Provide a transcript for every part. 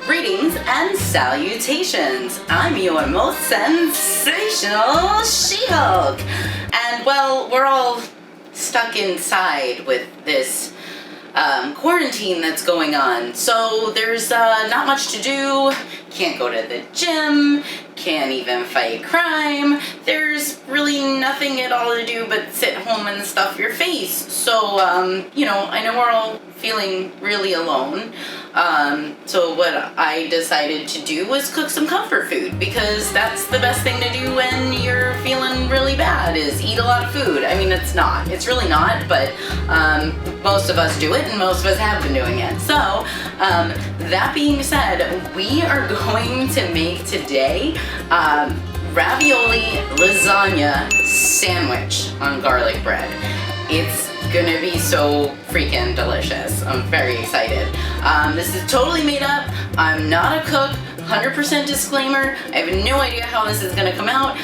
Greetings and salutations. I'm your most sensational She-Hulk. And well, we're all stuck inside with this quarantine that's going on. So there's not much to do. Can't go to the gym. Can't even fight crime. There's really nothing at all to do but sit home and stuff your face. So, I know we're all feeling really alone. So what I decided to do was cook some comfort food, because that's the best thing to do when you're feeling really bad, is eat a lot of food. I mean, it's really not, but most of us do it and most of us have been doing it. So that being said, we are going to make today ravioli lasagna sandwich on garlic bread. It's gonna be so freaking delicious. I'm very excited. This is totally made up. I'm not a cook. 100% disclaimer. I have no idea how this is gonna come out.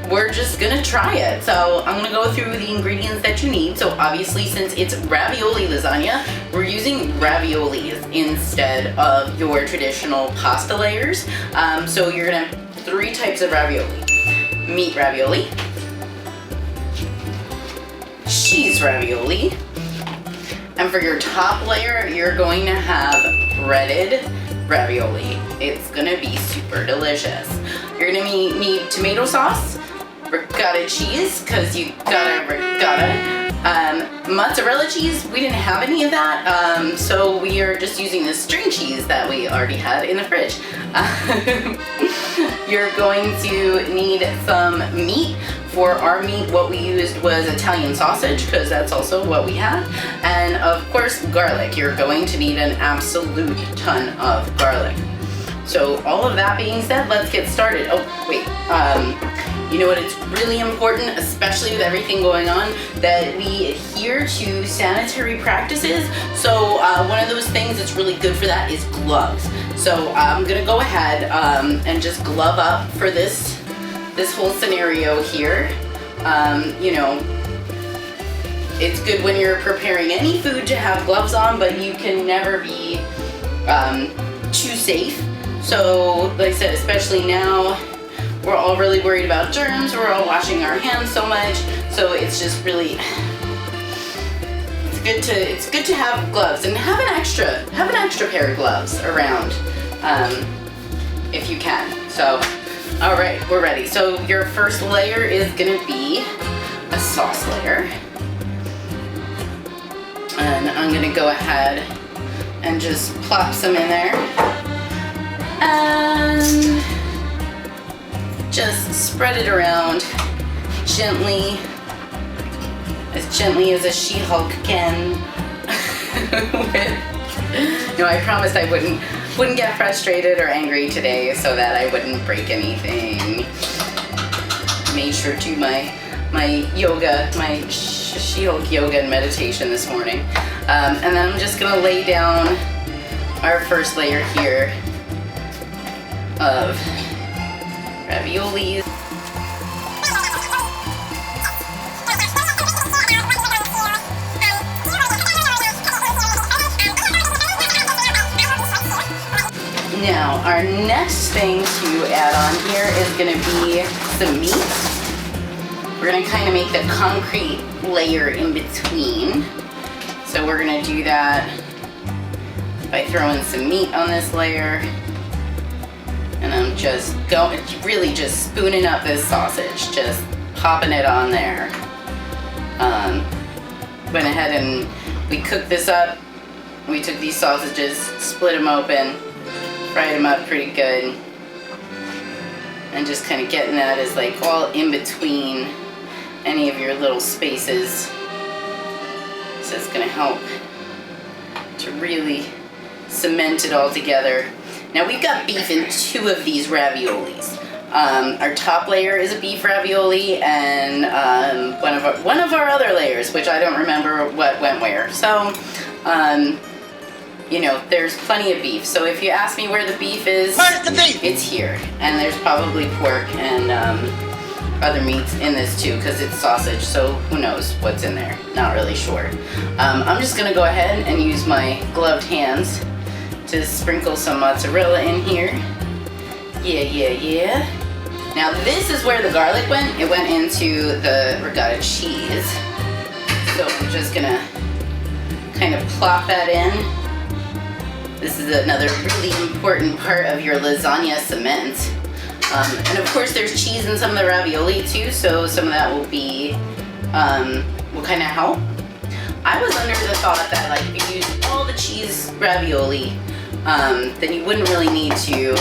We're just gonna try it. So I'm gonna go through the ingredients that you need. So obviously, since it's ravioli lasagna, we're using raviolis instead of your traditional pasta layers. So you're gonna have 3 types of ravioli. Meat ravioli, cheese ravioli, and for your top layer, you're going to have breaded ravioli. It's gonna be super delicious. You're gonna need tomato sauce, ricotta cheese, because you gotta ricotta. Mozzarella cheese, we didn't have any of that, so we are just using the string cheese that we already had in the fridge. You're going to need some meat. For our meat, what we used was Italian sausage, because that's also what we had. And of course, garlic. You're going to need an absolute ton of garlic. So all of that being said, let's get started. Oh, wait. You know what? It's really important, especially with everything going on, that we adhere to sanitary practices. So one of those things that's really good for that is gloves. So I'm gonna go ahead and just glove up for this whole scenario here. It's good when you're preparing any food to have gloves on, but you can never be too safe. So, like I said, especially now, we're all really worried about germs. We're all washing our hands so much. So it's just really, it's good to have gloves, and have an extra pair of gloves around if you can. So. All right, we're ready. So your first layer is gonna be a sauce layer. And I'm gonna go ahead and just plop some in there. And just spread it around gently as a She-Hulk can. No, I promised I wouldn't get frustrated or angry today, so that I wouldn't break anything. Made sure to do my yoga, my She-Hulk yoga and meditation this morning. And then I'm just gonna lay down our first layer here of raviolis. Now, our next thing to add on here is going to be some meat. We're going to kind of make the concrete layer in between. So we're going to do that by throwing some meat on this layer. And I'm just really just spooning up this sausage, just popping it on there. Went ahead and we cooked this up. We took these sausages, split them open, fried them up pretty good, and just kind of getting that as like all in between any of your little spaces. So it's going to help to really cement it all together. Now we've got beef in 2 of these raviolis. Our top layer is a beef ravioli, and one of our other layers, which I don't remember what went where. So there's plenty of beef. So if you ask me where the beef is, where's the beef? It's here. And there's probably pork and other meats in this too, because it's sausage, so who knows what's in there. Not really sure. I'm just gonna go ahead and use my gloved hands to sprinkle some mozzarella in here. Yeah. Now this is where the garlic went. It went into the ricotta cheese. So I'm just gonna kind of plop that in. This is another really important part of your lasagna cement. And of course there's cheese in some of the ravioli too, so some of that will be, will kind of help. I was under the thought that like if you use all the cheese ravioli, then you wouldn't really need to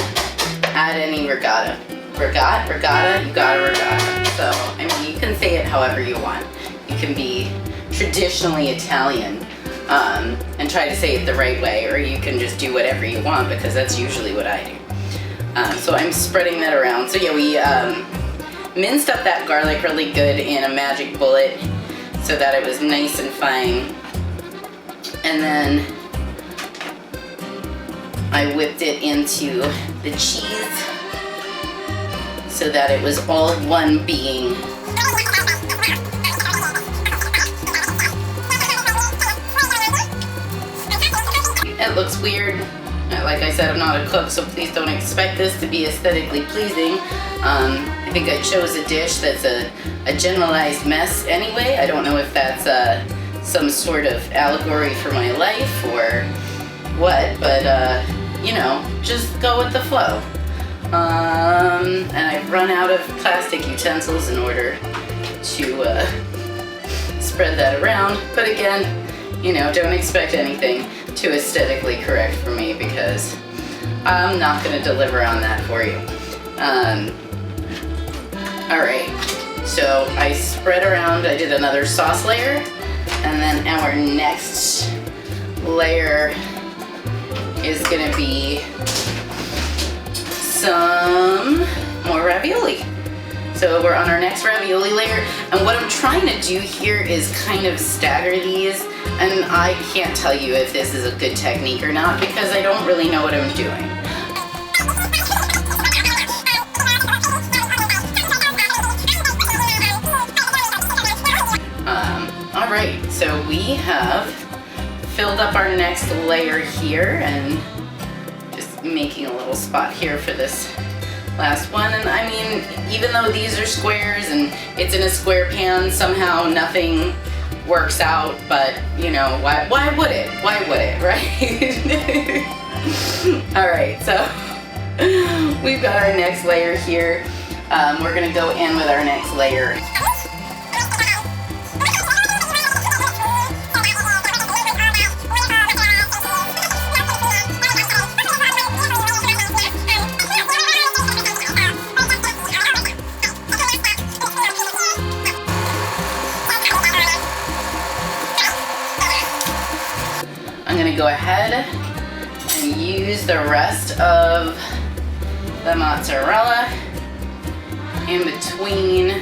add any ricotta. Regatta, you got a regatta. So, I mean, you can say it however you want. You can be traditionally Italian and try to say it the right way, or you can just do whatever you want, because that's usually what I do. So I'm spreading that around. So yeah, we minced up that garlic really good in a magic bullet so that it was nice and fine. And then I whipped it into the cheese so that it was all one being. It looks weird. Like I said, I'm not a cook, so please don't expect this to be aesthetically pleasing. I think I chose a dish that's a generalized mess anyway. I don't know if that's some sort of allegory for my life or what, but you know, just go with the flow. And I've run out of plastic utensils in order to spread that around. But again, you know, don't expect anything too aesthetically correct for me, because I'm not going to deliver on that for you. Alright, so I spread around, I did another sauce layer, and then our next layer is going to be some more ravioli. So we're on our next ravioli layer, and what I'm trying to do here is kind of stagger these, and I can't tell you if this is a good technique or not because I don't really know what I'm doing. Alright, so we have filled up our next layer here, and just making a little spot here for this last one. And I mean, even though these are squares and it's in a square pan, somehow nothing works out, but you know, why would it? Why would it, right? Alright, so we've got our next layer here. We're gonna go in with our next layer. I'm gonna go ahead and use the rest of the mozzarella in between.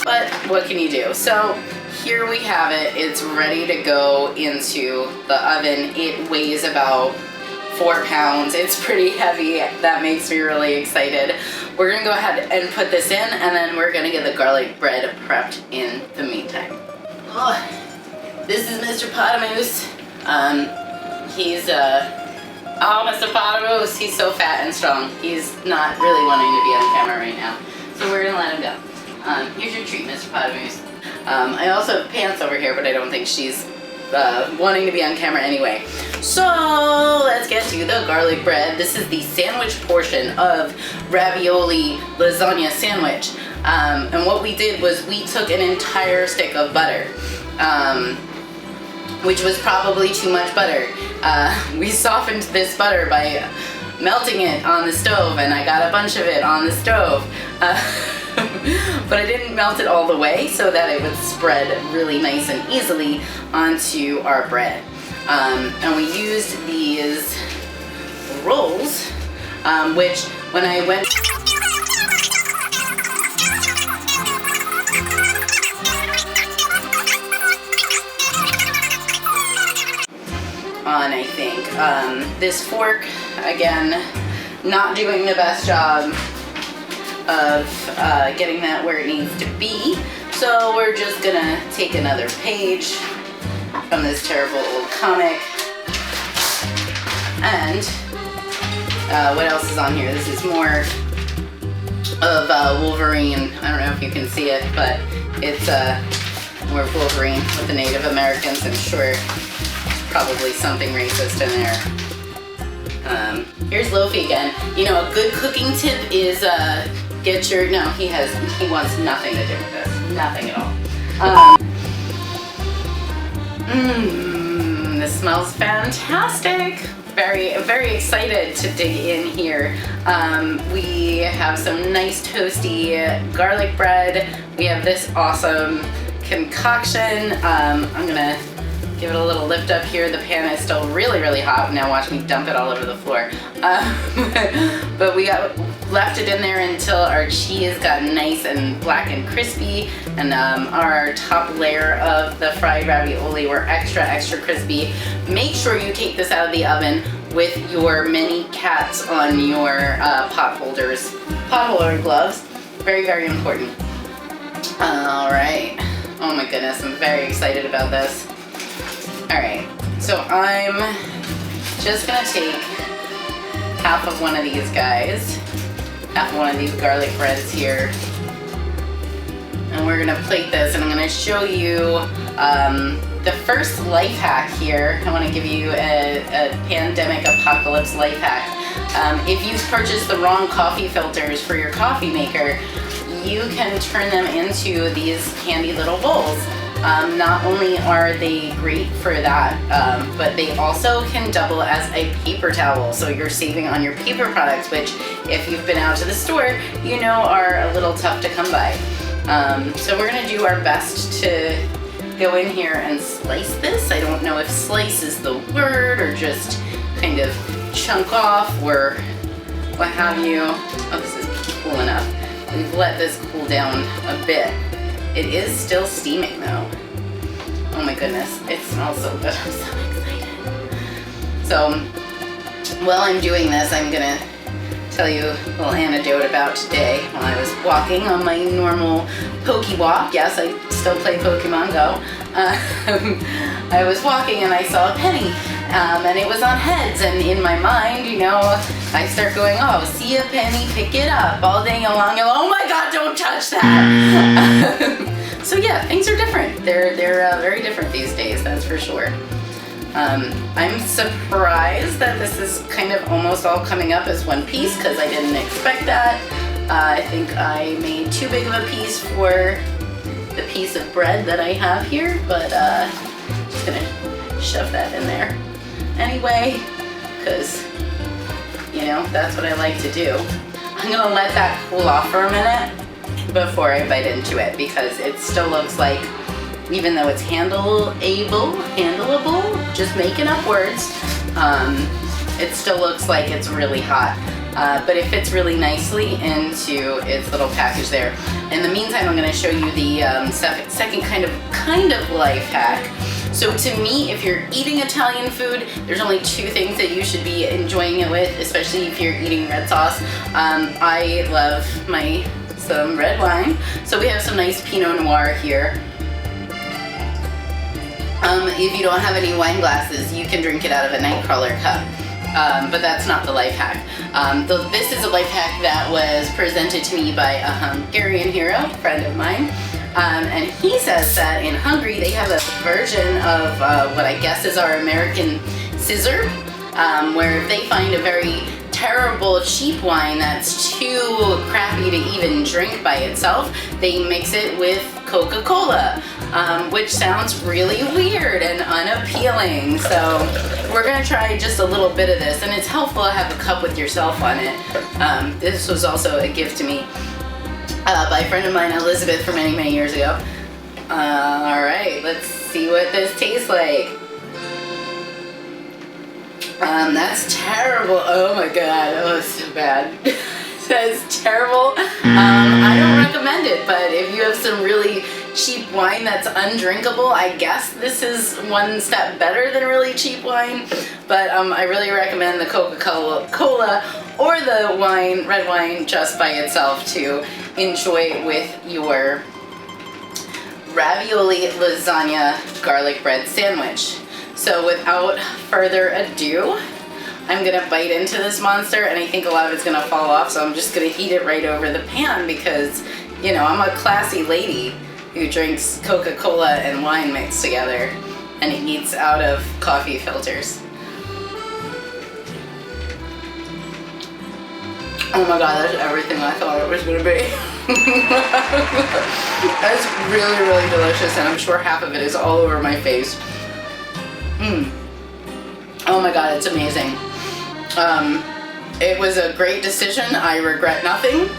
But what can you do? So here we have it. It's ready to go into the oven. It weighs about 4 pounds. It's pretty heavy. That makes me really excited. We're gonna go ahead and put this in, and then we're gonna get the garlic bread prepped in the meantime. Oh, this is Mr. Potamoose. He's Mr. Potamoose, he's so fat and strong. He's not really wanting to be on camera right now, so we're gonna let him go. Here's your treat, Mr. Potamoose. I also have pants over here, but I don't think she's wanting to be on camera anyway. So let's get to the garlic bread. This is the sandwich portion of ravioli lasagna sandwich. And what we did was we took an entire stick of butter, which was probably too much butter. We softened this butter by melting it on the stove, and I got a bunch of it on the stove. But I didn't melt it all the way so that it would spread really nice and easily onto our bread. And we used these rolls, which when I went on, I think. This fork, again, not doing the best job. of getting that where it needs to be. So we're just gonna take another page from this terrible old comic. And what else is on here? This is more of Wolverine. I don't know if you can see it, but it's more Wolverine with the Native Americans. I'm sure probably something racist in there. Here's Lofi again. You know, a good cooking tip is get your, no, he wants nothing to do with this. Nothing at all. This smells fantastic. Very excited to dig in here. We have some nice toasty garlic bread. We have this awesome concoction. I'm gonna give it a little lift up here. The pan is still really hot. Now watch me dump it all over the floor. But we left it in there until our cheese got nice and black and crispy, and our top layer of the fried ravioli were extra crispy. Make sure you take this out of the oven with your mini caps on your pot holder gloves. Very important. All right. Oh my goodness, I'm very excited about this. All right, so I'm just gonna take half of one of these guys, half of one of these garlic breads here, and we're gonna plate this, and I'm gonna show you the first life hack here. I wanna give you a pandemic apocalypse life hack. If you've purchased the wrong coffee filters for your coffee maker, you can turn them into these handy little bowls. Not only are they great for that, but they also can double as a paper towel. So you're saving on your paper products, which if you've been out to the store, you know are a little tough to come by. So we're gonna do our best to go in here and slice this. I don't know if slice is the word or just kind of chunk off or what have you. Oh, this is cool enough. We've let this cool down a bit. It is still steaming though. Oh my goodness, it smells so good. I'm so excited. So while I'm doing this, I'm gonna tell you a little anecdote about today. While I was walking on my normal Poke Walk, yes, I still play Pokemon Go. I was walking and I saw a penny, and it was on heads, and in my mind, you know, I start going, oh, see a penny, pick it up, all day long, and oh my god, don't touch that! So yeah, things are different. They're very different these days, that's for sure. I'm surprised that this is kind of almost all coming up as one piece, because I didn't expect that. I think I made too big of a piece for the piece of bread that I have here, but just gonna shove that in there anyway, because you know, that's what I like to do. I'm gonna let that cool off for a minute before I bite into it, because it still looks like, even though it's handleable, just making up words, it still looks like it's really hot. But it fits really nicely into its little package there. In the meantime, I'm going to show you the second kind of life hack. So to me, if you're eating Italian food, there's only two things that you should be enjoying it with, especially if you're eating red sauce. I love some red wine. So we have some nice Pinot Noir here. If you don't have any wine glasses, you can drink it out of a Nightcrawler cup. But that's not the life hack. This is a life hack that was presented to me by a Hungarian hero, a friend of mine. And he says that in Hungary they have a version of what I guess is our American scissor, where if they find a very terrible cheap wine that's too crappy to even drink by itself, they mix it with Coca-Cola, which sounds really weird and unappealing. So we're gonna try just a little bit of this, and it's helpful to have a cup with yourself on it. This was also a gift to me by a friend of mine, Elizabeth, from many years ago. All right, let's see what this tastes like. That's terrible. Oh my god, oh, it's so bad. That's terrible. I don't recommend it, but if you have some really cheap wine that's undrinkable. I guess this is one step better than really cheap wine, but I really recommend the Coca-Cola or the wine, red wine, just by itself to enjoy with your ravioli lasagna garlic bread sandwich. So without further ado, I'm gonna bite into this monster, and I think a lot of it's gonna fall off, so I'm just gonna eat it right over the pan because, you know, I'm a classy lady who drinks Coca-Cola and wine mixed together and eats out of coffee filters. Oh my god, that's everything I thought it was gonna be. That's really, really delicious, and I'm sure half of it is all over my face. Oh my god, it's amazing. It was a great decision. I regret nothing.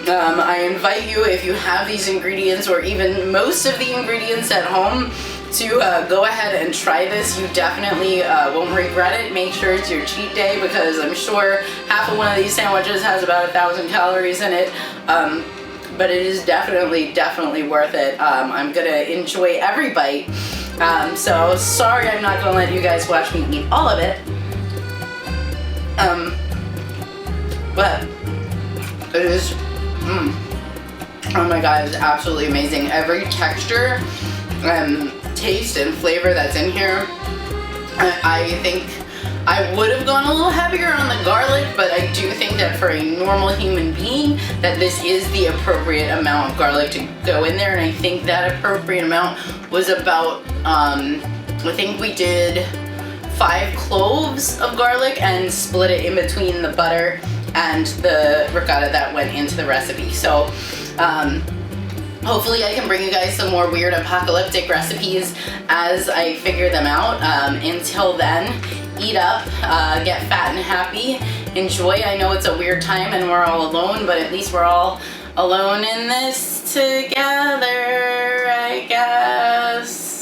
I invite you, if you have these ingredients or even most of the ingredients at home, to go ahead and try this. You definitely won't regret it. Make sure it's your cheat day, because I'm sure half of one of these sandwiches has about 1,000 calories in it. But it is definitely worth it. I'm gonna enjoy every bite. So sorry I'm not gonna let you guys watch me eat all of it. But it is, oh my god, it's absolutely amazing. Every texture, taste and flavor that's in here. I think I would have gone a little heavier on the garlic, but I do think that for a normal human being, that this is the appropriate amount of garlic to go in there, and I think that appropriate amount was about, I think we did 5 cloves of garlic and split it in between the butter and the ricotta that went into the recipe. So hopefully I can bring you guys some more weird apocalyptic recipes as I figure them out. Until then, eat up, get fat and happy, enjoy. I know it's a weird time and we're all alone, but at least we're all alone in this together, I guess.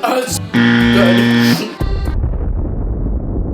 Oh, it's good.